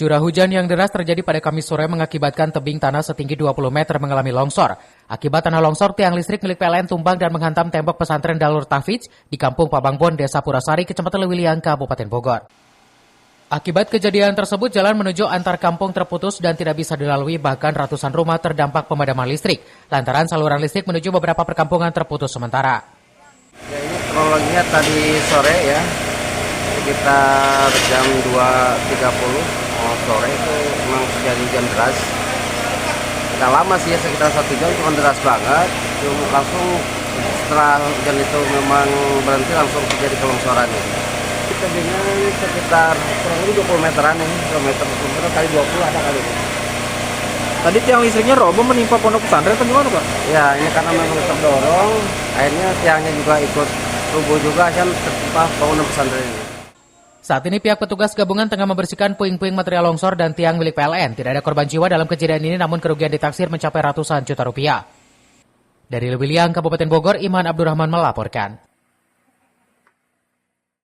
Curah hujan yang deras terjadi pada Kamis sore mengakibatkan tebing tanah setinggi 20 meter mengalami longsor. Akibat tanah longsor, tiang listrik milik PLN tumbang dan menghantam tembok pesantren Darul Tahfidz di Kampung Pabangbon, Desa Purasari, Kecamatan Lewiliang, Kabupaten Bogor. Akibat kejadian tersebut, jalan menuju antar kampung terputus dan tidak bisa dilalui, bahkan ratusan rumah terdampak pemadaman listrik, lantaran saluran listrik menuju beberapa perkampungan terputus sementara. Ya, ini kronologinya tadi sore ya, sekitar jam 2.30 sore itu memang terjadi hujan deras. Tidak lama sih, sekitar 1 jam, cuma deras banget. Langsung setelah hujan itu memang berhenti, langsung terjadi kelongsoran. Tebingnya sekitar kurang lebih 20 meteran ini, kilometer kali 20 ada kali. Tadi tiang listriknya roboh menimpa pondok pesantren atau gimana, Pak? Ya, ini karena memang terdorong, akhirnya tiangnya juga ikut rubuh juga dan tertimpa bangunan pesantren ini. Saat ini pihak petugas gabungan tengah membersihkan puing-puing material longsor dan tiang milik PLN. Tidak ada korban jiwa dalam kejadian ini, namun kerugian ditaksir mencapai ratusan juta rupiah. Dari Lewiliang, Kabupaten Bogor, Iman Abdurrahman melaporkan.